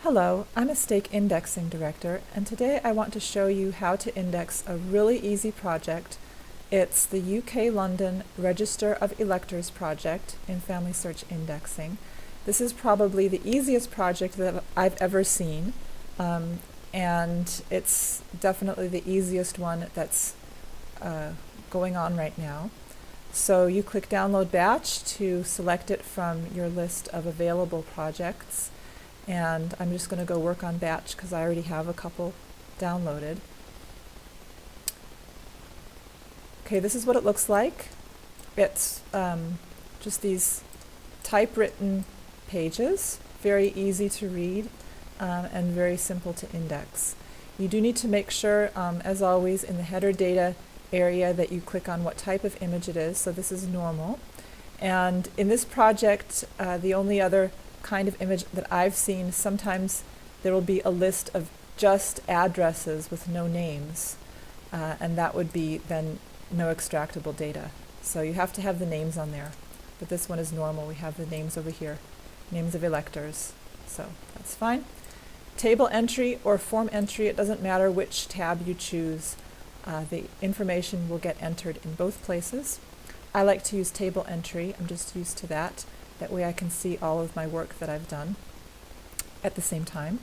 Hello, I'm a stake indexing director, and today I want to show you how to index a really easy project. It's the UK London Register of Electors project in FamilySearch Indexing. This is probably the easiest project that I've ever seen, and it's definitely the easiest one that's going on right now. So you click Download Batch to select it from your list of available projects. And I'm just going to go work on batch because I already have a couple downloaded. Okay, this is what it looks like. It's just these typewritten pages, very easy to read and very simple to index. You do need to make sure, as always, in the header data area that you click on what type of image it is. So this is normal. And in this project, the only other kind of image that I've seen, sometimes there will be a list of just addresses with no names, and that would be then no extractable data. So you have to have the names on there, but this one is normal. We have the names over here, names of electors, so that's fine. Table entry or form entry, it doesn't matter which tab you choose. The information will get entered in both places. I like to use table entry. I'm just used to that. That way I can see all of my work that I've done at the same time.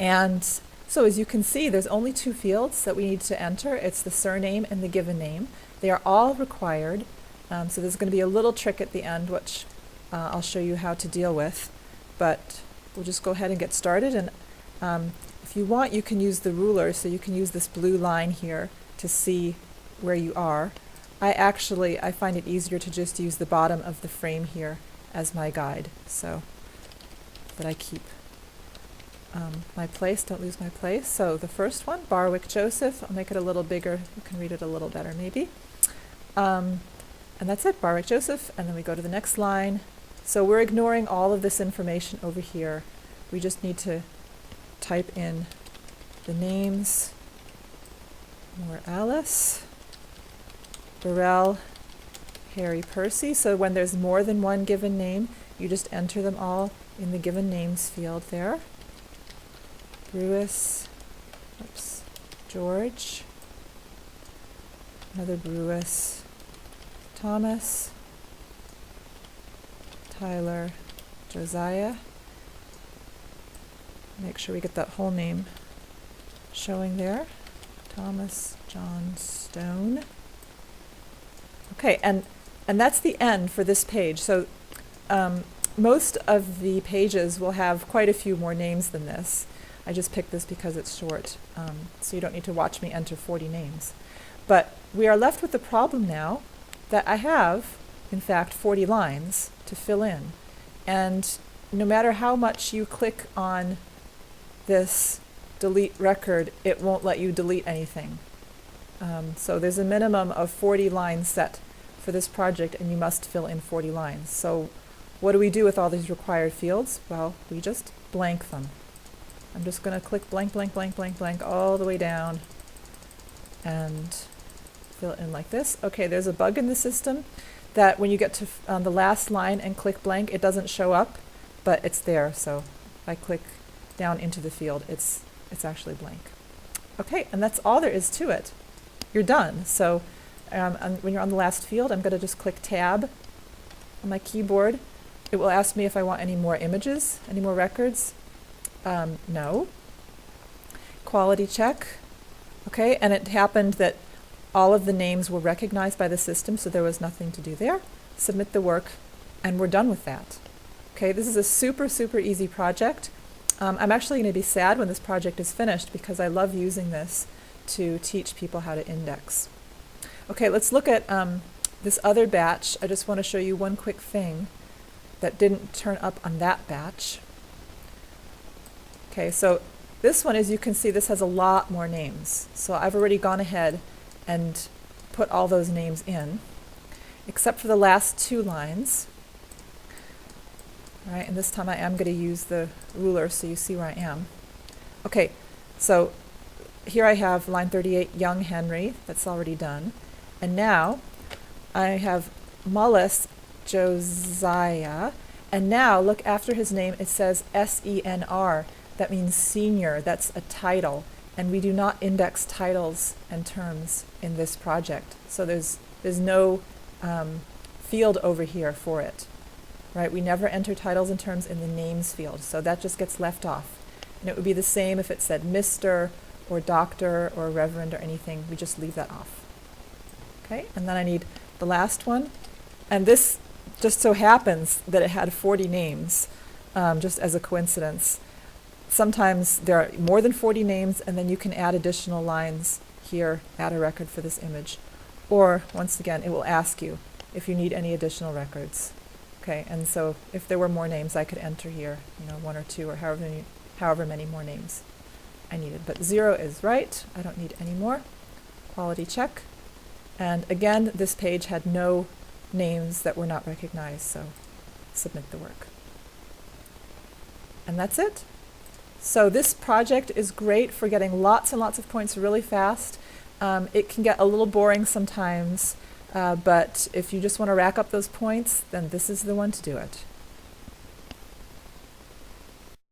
And so as you can see, there's only two fields that we need to enter. It's the surname and the given name. They are all required. So there's going to be a little trick at the end, which I'll show you how to deal with. But we'll just go ahead and get started. And if you want, you can use the ruler. So you can use this blue line here to see where you are. I find it easier to just use the bottom of the frame here as my guide, so that I keep my place, don't lose my place. So the first one, Barwick Joseph, I'll make it a little bigger, you can read it a little better maybe. And that's it, Barwick Joseph, and then we go to the next line. So we're ignoring all of this information over here. We just need to type in the names. More Alice, Burrell, Harry Percy. So when there's more than one given name, you just enter them all in the given names field there. Brewis, George, another Brewis, Thomas, Tyler, Josiah. Make sure we get that whole name showing there. Thomas John Stone. Okay, and that's the end for this page. So most of the pages will have quite a few more names than this. I just picked this because it's short, so you don't need to watch me enter 40 names. But we are left with the problem now that I have, in fact, 40 lines to fill in. And no matter how much you click on this delete record, it won't let you delete anything. So there's a minimum of 40 lines set for this project, and you must fill in 40 lines. So what do we do with all these required fields? Well, we just blank them. I'm just going to click blank, blank, blank, blank, blank all the way down and fill it in like this. Okay, there's a bug in the system that when you get to the last line and click blank, it doesn't show up, but it's there. So if I click down into the field, it's actually blank. Okay, and that's all there is to it. You're done. So when you're on the last field, I'm going to just click Tab on my keyboard. It will ask me if I want any more images, any more records. No. Quality check. Okay, and it happened that all of the names were recognized by the system, so there was nothing to do there. Submit the work, and we're done with that. Okay, this is a super, super easy project. I'm actually going to be sad when this project is finished because I love using this to teach people how to index. Okay, let's look at this other batch. I just want to show you one quick thing that didn't turn up on that batch. Okay, so this one, as you can see, this has a lot more names. So I've already gone ahead and put all those names in, except for the last two lines. All right, and this time I am going to use the ruler so you see where I am. Okay, so here I have line 38, Young Henry, that's already done. And now I have Mullis Josiah, and now look after his name, it says SENR. That means senior. That's a title. And we do not index titles and terms in this project. So there's no field over here for it, right? We never enter titles and terms in the names field. So that just gets left off. And it would be the same if it said Mr. or Doctor or Reverend or anything. We just leave that off. Okay, and then I need the last one. And this just so happens that it had 40 names, just as a coincidence. Sometimes there are more than 40 names, and then you can add additional lines here, add a record for this image. Or, once again, it will ask you if you need any additional records. Okay, and so if there were more names, I could enter here, 1 or 2 or however many more names I needed. But 0 is right. I don't need any more. Quality check. And again, this page had no names that were not recognized, so submit the work. And that's it. So this project is great for getting lots and lots of points really fast. It can get a little boring sometimes, but if you just want to rack up those points, then this is the one to do it.